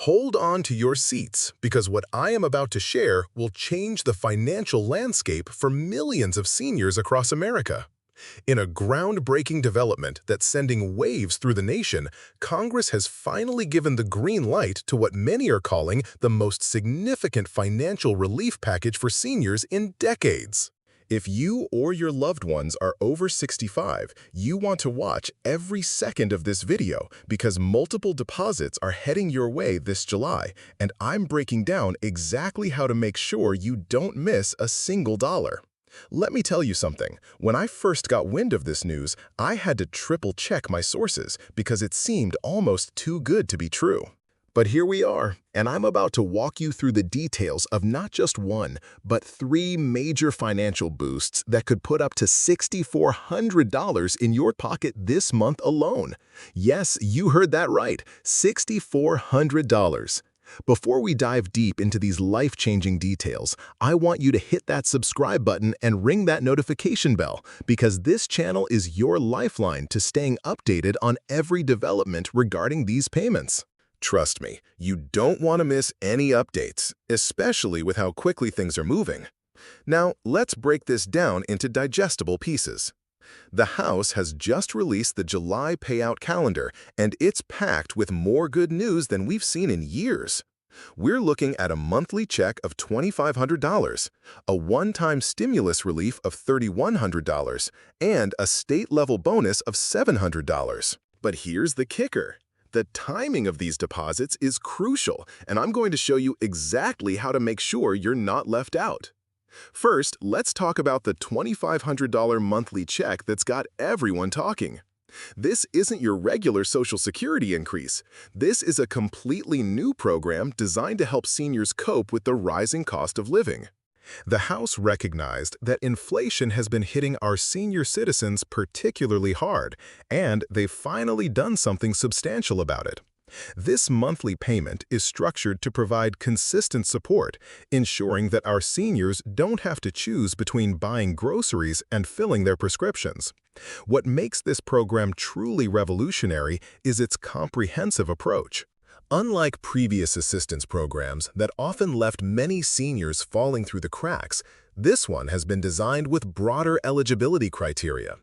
Hold on to your seats because what I am about to share will change the financial landscape for millions of seniors across America. In a groundbreaking development that's sending waves through the nation, Congress has finally given the green light to what many are calling the most significant financial relief package for seniors in decades. If you or your loved ones are over 65, you want to watch every second of this video because multiple deposits are heading your way this July, and I'm breaking down exactly how to make sure you don't miss a single dollar. Let me tell you something. When I first got wind of this news, I had to triple-check my sources because it seemed almost too good to be true. But here we are, and I'm about to walk you through the details of not just one, but three major financial boosts that could put up to $6,400 in your pocket this month alone. Yes, you heard that right, $6,400. Before we dive deep into these life-changing details, I want you to hit that subscribe button and ring that notification bell because this channel is your lifeline to staying updated on every development regarding these payments. Trust me, you don't want to miss any updates, especially with how quickly things are moving. Now, let's break this down into digestible pieces. The House has just released the July payout calendar, and it's packed with more good news than we've seen in years. We're looking at a monthly check of $2,500, a one-time stimulus relief of $3,100, and a state-level bonus of $700. But here's the kicker. The timing of these deposits is crucial, and I'm going to show you exactly how to make sure you're not left out. First, let's talk about the $2,500 monthly check that's got everyone talking. This isn't your regular Social Security increase. This is a completely new program designed to help seniors cope with the rising cost of living. The House recognized that inflation has been hitting our senior citizens particularly hard, and they've finally done something substantial about it. This monthly payment is structured to provide consistent support, ensuring that our seniors don't have to choose between buying groceries and filling their prescriptions. What makes this program truly revolutionary is its comprehensive approach. Unlike previous assistance programs that often left many seniors falling through the cracks, this one has been designed with broader eligibility criteria.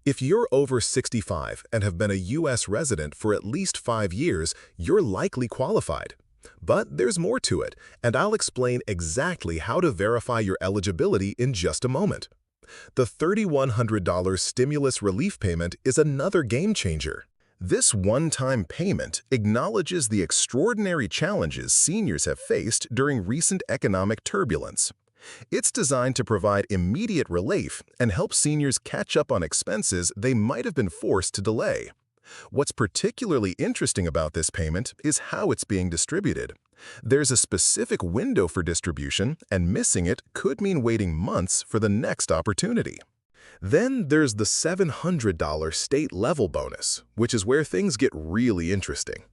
If you're over 65 and have been a U.S. resident for at least 5 years, you're likely qualified. But there's more to it, and I'll explain exactly how to verify your eligibility in just a moment. The $3,100 stimulus relief payment is another game changer. This one-time payment acknowledges the extraordinary challenges seniors have faced during recent economic turbulence. It's designed to provide immediate relief and help seniors catch up on expenses they might have been forced to delay. What's particularly interesting about this payment is how it's being distributed. There's a specific window for distribution, and missing it could mean waiting months for the next opportunity. Then there's the $700 state-level bonus, which is where things get really interesting.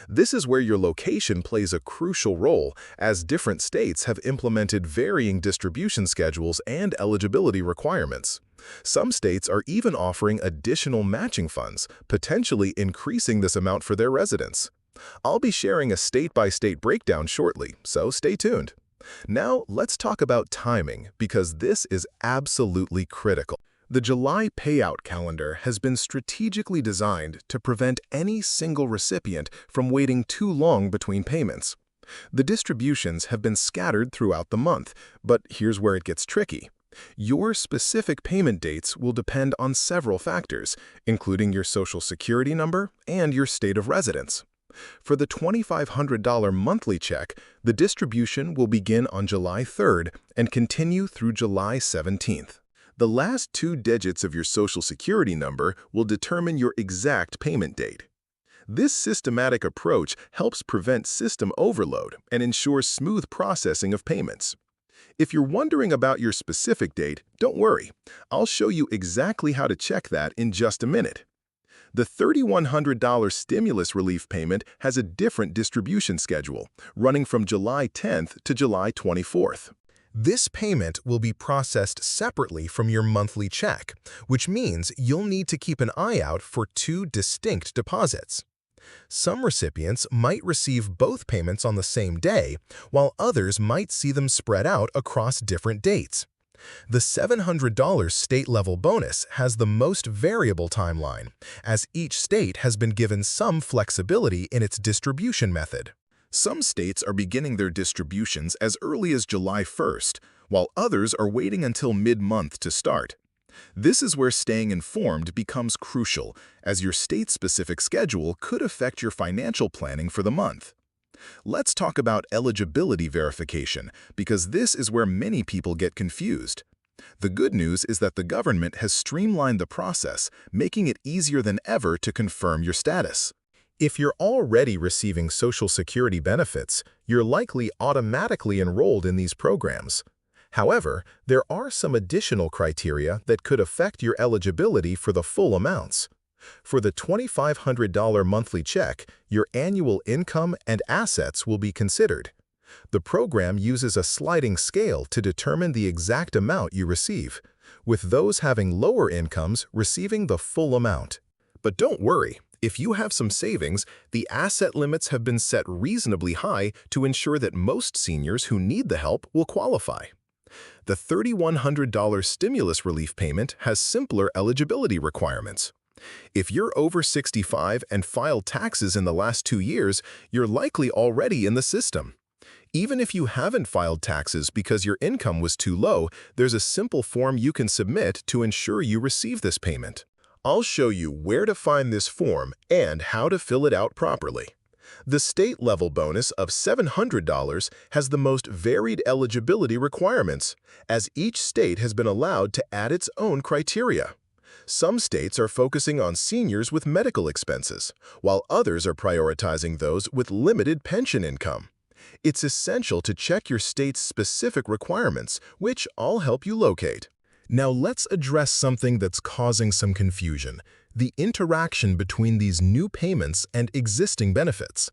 This is where your location plays a crucial role, as different states have implemented varying distribution schedules and eligibility requirements. Some states are even offering additional matching funds, potentially increasing this amount for their residents. I'll be sharing a state-by-state breakdown shortly, so stay tuned. Now, let's talk about timing, because this is absolutely critical. The July payout calendar has been strategically designed to prevent any single recipient from waiting too long between payments. The distributions have been scattered throughout the month, but here's where it gets tricky. Your specific payment dates will depend on several factors, including your Social Security number and your state of residence. For the $2,500 monthly check, the distribution will begin on July 3rd and continue through July 17th. The last 2 digits of your Social Security number will determine your exact payment date. This systematic approach helps prevent system overload and ensures smooth processing of payments. If you're wondering about your specific date, don't worry. I'll show you exactly how to check that in just a minute. The $3,100 stimulus relief payment has a different distribution schedule, running from July 10th to July 24th. This payment will be processed separately from your monthly check, which means you'll need to keep an eye out for 2 distinct deposits. Some recipients might receive both payments on the same day, while others might see them spread out across different dates. The $700 state-level bonus has the most variable timeline, as each state has been given some flexibility in its distribution method. Some states are beginning their distributions as early as July 1st, while others are waiting until mid-month to start. This is where staying informed becomes crucial, as your state-specific schedule could affect your financial planning for the month. Let's talk about eligibility verification, because this is where many people get confused. The good news is that the government has streamlined the process, making it easier than ever to confirm your status. If you're already receiving Social Security benefits, you're likely automatically enrolled in these programs. However, there are some additional criteria that could affect your eligibility for the full amounts. For the $2,500 monthly check, your annual income and assets will be considered. The program uses a sliding scale to determine the exact amount you receive, with those having lower incomes receiving the full amount. But don't worry, if you have some savings, the asset limits have been set reasonably high to ensure that most seniors who need the help will qualify. The $3,100 stimulus relief payment has simpler eligibility requirements. If you're over 65 and filed taxes in the last 2 years, you're likely already in the system. Even if you haven't filed taxes because your income was too low, there's a simple form you can submit to ensure you receive this payment. I'll show you where to find this form and how to fill it out properly. The state-level bonus of $700 has the most varied eligibility requirements, as each state has been allowed to add its own criteria. Some states are focusing on seniors with medical expenses, while others are prioritizing those with limited pension income. It's essential to check your state's specific requirements, which I'll help you locate. Now let's address something that's causing some confusion: the interaction between these new payments and existing benefits.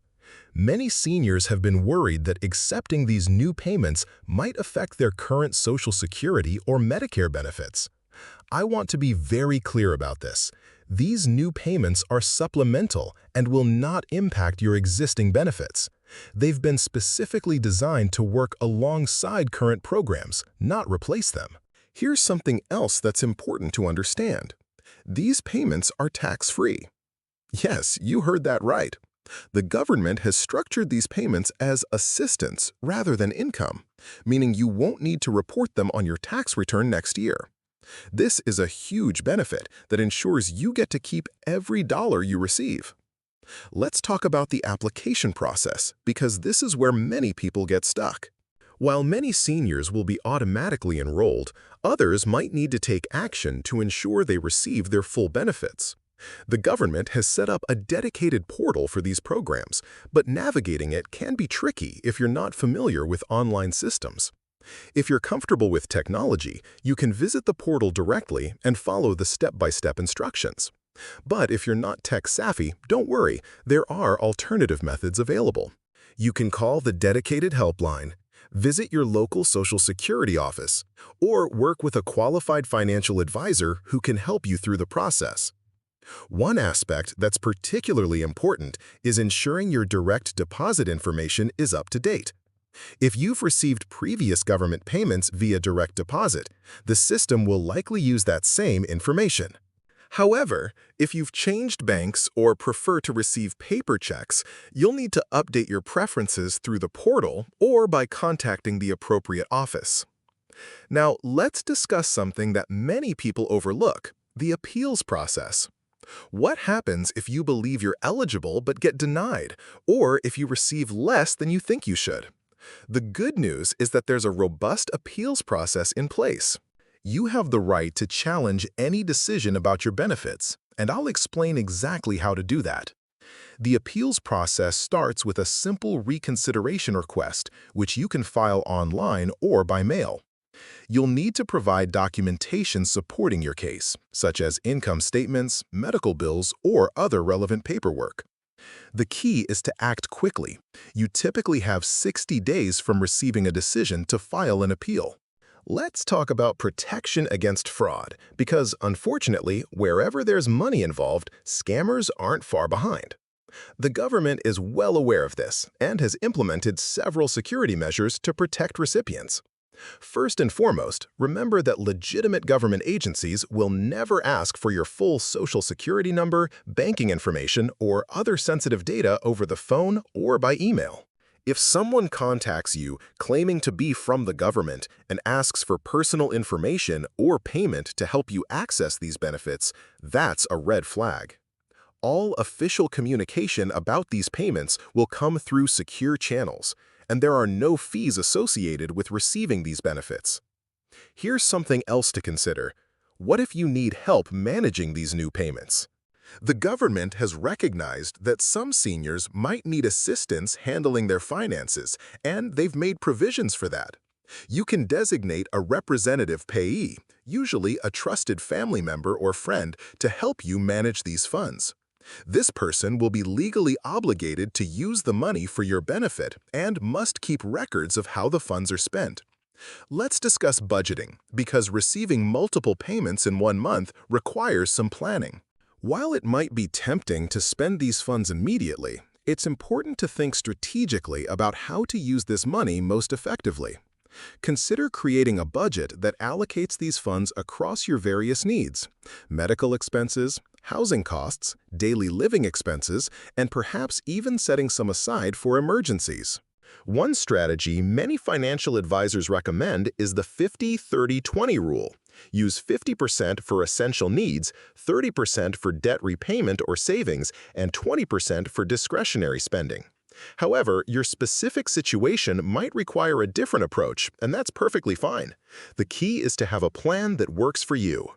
Many seniors have been worried that accepting these new payments might affect their current Social Security or Medicare benefits. I want to be very clear about this. These new payments are supplemental and will not impact your existing benefits. They've been specifically designed to work alongside current programs, not replace them. Here's something else that's important to understand. These payments are tax-free. Yes, you heard that right. The government has structured these payments as assistance rather than income, meaning you won't need to report them on your tax return next year. This is a huge benefit that ensures you get to keep every dollar you receive. Let's talk about the application process, because this is where many people get stuck. While many seniors will be automatically enrolled, others might need to take action to ensure they receive their full benefits. The government has set up a dedicated portal for these programs, but navigating it can be tricky if you're not familiar with online systems. If you're comfortable with technology, you can visit the portal directly and follow the step-by-step instructions. But if you're not tech-savvy, don't worry, there are alternative methods available. You can call the dedicated helpline, visit your local Social Security office, or work with a qualified financial advisor who can help you through the process. One aspect that's particularly important is ensuring your direct deposit information is up to date. If you've received previous government payments via direct deposit, the system will likely use that same information. However, if you've changed banks or prefer to receive paper checks, you'll need to update your preferences through the portal or by contacting the appropriate office. Now, let's discuss something that many people overlook: the appeals process. What happens if you believe you're eligible but get denied, or if you receive less than you think you should? The good news is that there's a robust appeals process in place. You have the right to challenge any decision about your benefits, and I'll explain exactly how to do that. The appeals process starts with a simple reconsideration request, which you can file online or by mail. You'll need to provide documentation supporting your case, such as income statements, medical bills, or other relevant paperwork. The key is to act quickly. You typically have 60 days from receiving a decision to file an appeal. Let's talk about protection against fraud, because unfortunately, wherever there's money involved, scammers aren't far behind. The government is well aware of this and has implemented several security measures to protect recipients. First and foremost, remember that legitimate government agencies will never ask for your full social security number, banking information, or other sensitive data over the phone or by email. If someone contacts you claiming to be from the government and asks for personal information or payment to help you access these benefits, that's a red flag. All official communication about these payments will come through secure channels, and there are no fees associated with receiving these benefits. Here's something else to consider. What if you need help managing these new payments? The government has recognized that some seniors might need assistance handling their finances, and they've made provisions for that. You can designate a representative payee, usually a trusted family member or friend, to help you manage these funds. This person will be legally obligated to use the money for your benefit and must keep records of how the funds are spent. Let's discuss budgeting, because receiving multiple payments in one month requires some planning. While it might be tempting to spend these funds immediately, it's important to think strategically about how to use this money most effectively. Consider creating a budget that allocates these funds across your various needs: medical expenses, housing costs, daily living expenses, and perhaps even setting some aside for emergencies. One strategy many financial advisors recommend is the 50-30-20 rule. Use 50% for essential needs, 30% for debt repayment or savings, and 20% for discretionary spending. However, your specific situation might require a different approach, and that's perfectly fine. The key is to have a plan that works for you.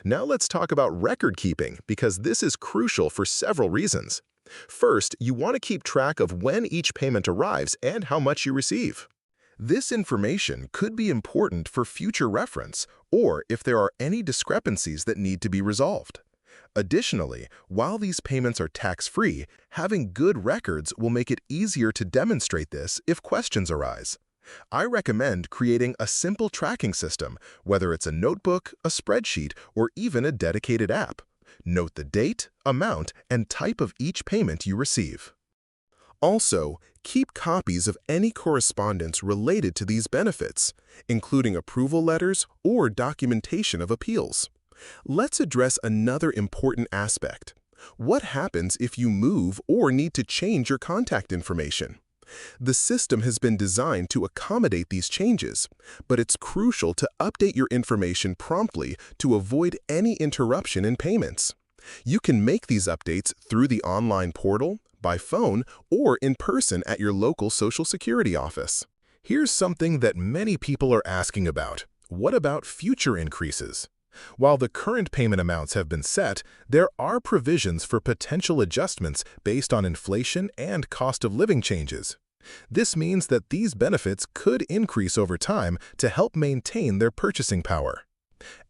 Now let's talk about record keeping, because this is crucial for several reasons. First, you want to keep track of when each payment arrives and how much you receive. This information could be important for future reference or if there are any discrepancies that need to be resolved. Additionally, while these payments are tax-free, having good records will make it easier to demonstrate this if questions arise. I recommend creating a simple tracking system, whether it's a notebook, a spreadsheet, or even a dedicated app. Note the date, amount, and type of each payment you receive. Also, keep copies of any correspondence related to these benefits, including approval letters or documentation of appeals. Let's address another important aspect. What happens if you move or need to change your contact information? The system has been designed to accommodate these changes, but it's crucial to update your information promptly to avoid any interruption in payments. You can make these updates through the online portal, by phone, or in person at your local Social Security office. Here's something that many people are asking about. What about future increases? While the current payment amounts have been set, there are provisions for potential adjustments based on inflation and cost of living changes. This means that these benefits could increase over time to help maintain their purchasing power.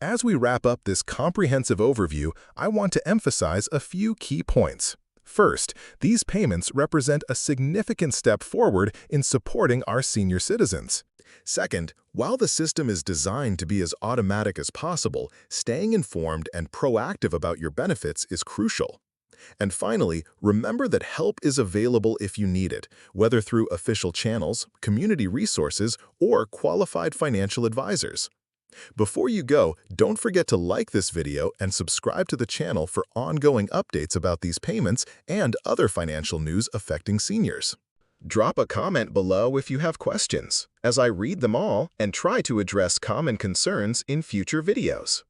As we wrap up this comprehensive overview, I want to emphasize a few key points. First, these payments represent a significant step forward in supporting our senior citizens. Second, while the system is designed to be as automatic as possible, staying informed and proactive about your benefits is crucial. And finally, remember that help is available if you need it, whether through official channels, community resources, or qualified financial advisors. Before you go, don't forget to like this video and subscribe to the channel for ongoing updates about these payments and other financial news affecting seniors. Drop a comment below if you have questions, as I read them all and try to address common concerns in future videos.